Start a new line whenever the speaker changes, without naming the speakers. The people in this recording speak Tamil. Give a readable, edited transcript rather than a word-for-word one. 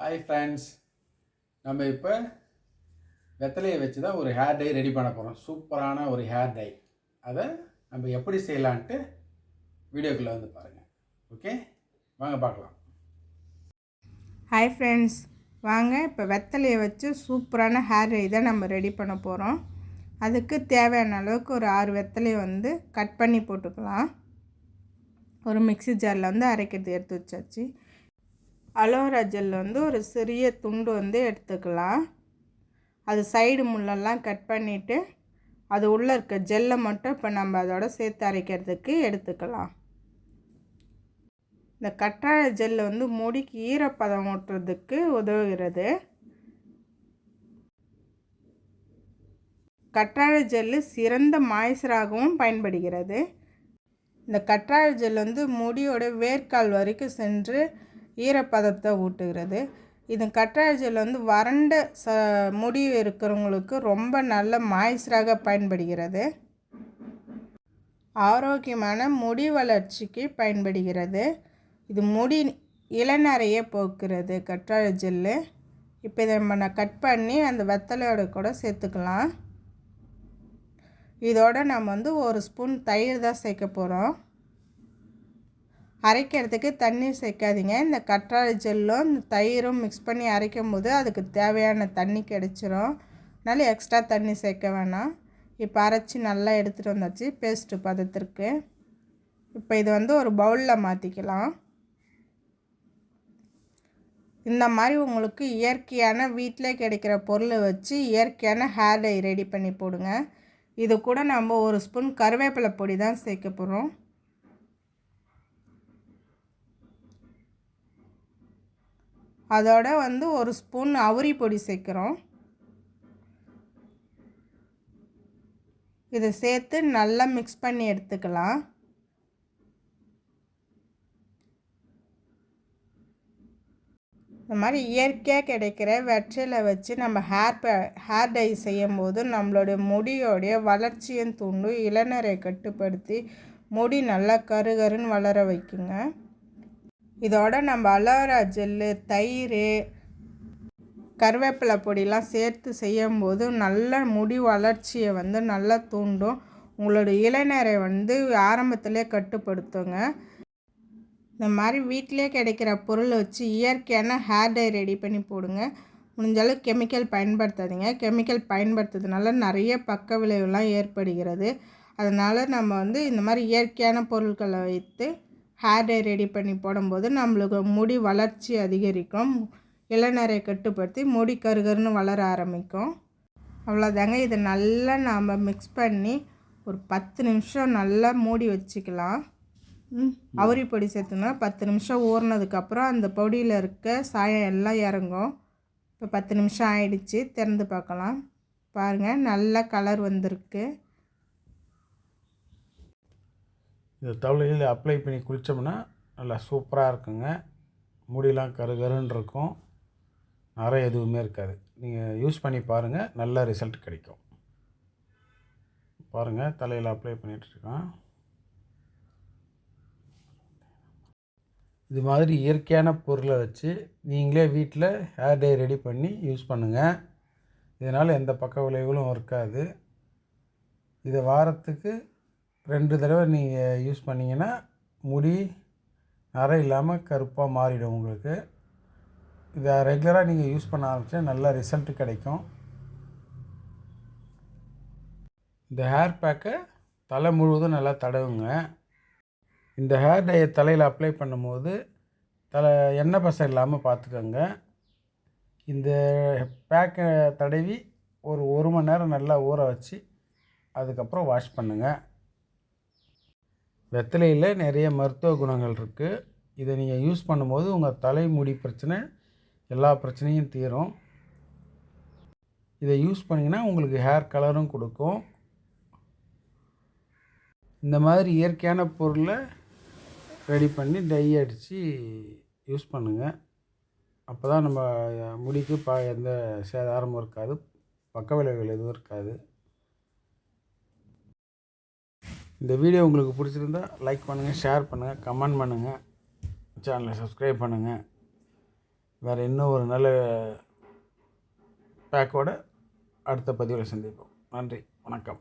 ஹாய் ஃப்ரெண்ட்ஸ், நம்ம இப்போ வெத்தலையை வச்சு தான் ஒரு ஹேர் டை ரெடி பண்ண போகிறோம். சூப்பரான ஒரு ஹேர் டை. அதை நம்ம எப்படி செய்யலான்ட்டு வீடியோக்குள்ளே வந்து பாருங்கள். ஓகே, வாங்க பார்க்கலாம்.
ஹாய் ஃப்ரெண்ட்ஸ், வாங்க இப்போ வெத்தலையை வச்சு சூப்பரான ஹேர் டை தான் நம்ம ரெடி பண்ண போகிறோம். அதுக்கு தேவையான அளவுக்கு ஒரு 6 வெத்தலையை வந்து கட் பண்ணி போட்டுக்கலாம். ஒரு மிக்ஸி ஜாரில் வந்து அரைக்கிறது எடுத்து வச்சாச்சு. அலோவேரா ஜெல் வந்து ஒரு சிறிய துண்டு வந்து எடுத்துக்கலாம். அது சைடு முள்ளெல்லாம் கட் பண்ணிவிட்டு அது உள்ளே இருக்க ஜெல்லை மட்டும் இப்போ நம்ம அதோட சேர்த்து அரைக்கிறதுக்கு எடுத்துக்கலாம். இந்த கற்றாழை ஜெல் வந்து முடிக்கு ஈரப்பதம் ஊட்டுறதுக்கு உதவுகிறது. கற்றாழை ஜெல்லு சிறந்த மாய்ச்சராகவும் பயன்படுகிறது. இந்த கற்றாழை ஜெல் வந்து முடியோட வேர்க்கால் வரைக்கும் சென்று ஈரப்பதத்தை ஊட்டுகிறது. இது கற்றாழை ஜெல் வந்து வறண்ட முடி இருக்கிறவங்களுக்கு ரொம்ப நல்ல மாய்ச்சராக பயன்படுகிறது. ஆரோக்கியமான முடி வளர்ச்சிக்கு பயன்படுகிறது. இது முடி இளநரையை போக்குறது கற்றாழை ஜெல்லு. இப்போ இதை நம்ம கட் பண்ணி அந்த வெத்தலையோட கூட சேர்த்துக்கலாம். இதோட நம்ம வந்து 1 ஸ்பூன் தயிர் தான் சேர்க்க போகிறோம். அரைக்கிறதுக்கு தண்ணீர் சேர்க்காதீங்க. இந்த கற்றாழை ஜெல்லும் இந்த தயிரும் மிக்ஸ் பண்ணி அரைக்கும் போது அதுக்கு தேவையான தண்ணி கிடச்சிரும். அதனால எக்ஸ்ட்ரா தண்ணி சேர்க்க வேணாம். இப்போ அரைச்சி நல்லா எடுத்துகிட்டு வந்தாச்சு பேஸ்ட்டு பதத்திற்கு. இப்போ இது வந்து ஒரு பவுலில் மாற்றிக்கலாம். இந்த மாதிரி உங்களுக்கு இயற்கையான வீட்டிலே கிடைக்கிற பொருளை வச்சு இயற்கையான ஹேர் டை ரெடி பண்ணி போடுங்க. இது கூட நம்ம 1 ஸ்பூன் கருவேப்பிலை பொடி தான் சேர்க்க போகிறோம். அதோட வந்து 1 ஸ்பூன் அவுரி பொடி சேர்க்குறோம். இதை சேர்த்து நல்லா மிக்ஸ் பண்ணி எடுத்துக்கலாம். இந்த மாதிரி இயற்கையாக கிடைக்கிற வெற்றிலை வச்சு நம்ம ஹேர் டை செய்யும் போது நம்மளுடைய முடியோடைய வளர்ச்சியும் தூண்டும், இளநரை கட்டுப்படுத்தி முடி நல்லா கருகருன்னு வளர வைக்குங்க. இதோட நம்ம அலோவேரா ஜெல்லு, தயிர், கருவேப்பிலை பொடிலாம் சேர்த்து செய்யும்போது நல்ல முடி வளர்ச்சியை வந்து நல்லா தூண்டும். உங்களோட இளநரை வந்து ஆரம்பத்திலே கட்டுப்படுத்துங்க. இந்த மாதிரி வீட்டிலே கிடைக்கிற பொருளை வச்சு இயற்கையான ஹேர் டை ரெடி பண்ணி போடுங்க. முடிஞ்சாலும் கெமிக்கல் பயன்படுத்தாதீங்க. கெமிக்கல் பயன்படுத்துறதுனால நிறைய பக்க விளைவுலாம் ஏற்படுகிறது. அதனால் நம்ம வந்து இந்த மாதிரி இயற்கையான பொருட்களை வைத்து ஹேர் டை ரெடி பண்ணி போடும்போது நம்மளுக்கு முடி வளர்ச்சி அதிகரிக்கும், இளநரை கட்டுப்படுத்தி முடி கருகருன்னு வளர ஆரம்பிக்கும். அவ்வளோதாங்க. இதை நல்லா நாம் மிக்ஸ் பண்ணி ஒரு 10 நிமிஷம் நல்லா மூடி வச்சுக்கலாம். அவுரி பொடி சேர்த்துனா 10 நிமிஷம் ஊறினதுக்கப்புறம் அந்த பொடியில் இருக்க சாயம் எல்லாம் இறங்கும். இப்போ 10 நிமிஷம் ஆயிடுச்சு. திறந்து பார்க்கலாம். பாருங்கள், நல்ல கலர் வந்திருக்கு.
இந்த தவளையில் அப்ளை பண்ணி குளித்தோம்னா நல்லா சூப்பராக இருக்குங்க. முடியெலாம் கருகருன்னு இருக்கும், நரை எதுவுமே இருக்காது. நீங்கள் யூஸ் பண்ணி பாருங்கள், நல்ல ரிசல்ட் கிடைக்கும். பாருங்கள், தலையில் அப்ளை பண்ணிகிட்ருக்கோம். இது மாதிரி இயற்கையான பொருளை வச்சு நீங்களே வீட்டில் ஹேர் டை ரெடி பண்ணி யூஸ் பண்ணுங்கள். இதனால் எந்த பக்க விளைவுகளும் இருக்காது. இதை வாரத்துக்கு 2 தடவை நீங்கள் யூஸ் பண்ணிங்கன்னா முடி நரை இல்லாமல் கருப்பாக மாறிடும் உங்களுக்கு. இதை ரெகுலராக நீங்கள் யூஸ் பண்ண ஆரம்பித்தா நல்ல ரிசல்ட் கிடைக்கும். இந்த ஹேர் பேக்கை தலை முழுவதும் நல்லா தடவுங்க. இந்த ஹேர் டையை தலையில் அப்ளை பண்ணும்போது எண்ணெய் பசை இல்லாமல் பார்த்துக்கோங்க. இந்த பேக்கை தடவி ஒரு 1 மணி நேரம் நல்லா ஊற வச்சு அதுக்கப்புறம் வாஷ் பண்ணுங்கள். வெத்தலையில் நிறைய மருத்துவ குணங்கள் இருக்குது. இதை நீங்கள் யூஸ் பண்ணும்போது உங்கள் தலைமுடி பிரச்சனை எல்லா பிரச்சனையும் தீரும். இதை யூஸ் பண்ணிங்கன்னா உங்களுக்கு ஹேர் கலரும் கொடுக்கும். இந்த மாதிரி இயற்கையான பொருளை ரெடி பண்ணி டை அடித்து யூஸ் பண்ணுங்கள். அப்போ தான் நம்ம முடிக்கு எந்த சேதாரமும் இருக்காது, பக்க விளைவுகள் எதுவும் இருக்காது. இந்த வீடியோ உங்களுக்கு பிடிச்சிருந்தா லைக் பண்ணுங்கள், ஷேர் பண்ணுங்கள், கமெண்ட் பண்ணுங்கள், சேனலை சப்ஸ்கிரைப் பண்ணுங்கள். வேறு இன்னும் ஒரு நல்ல பேக்கோட அடுத்த பதிவில் சந்திப்போம். நன்றி, வணக்கம்.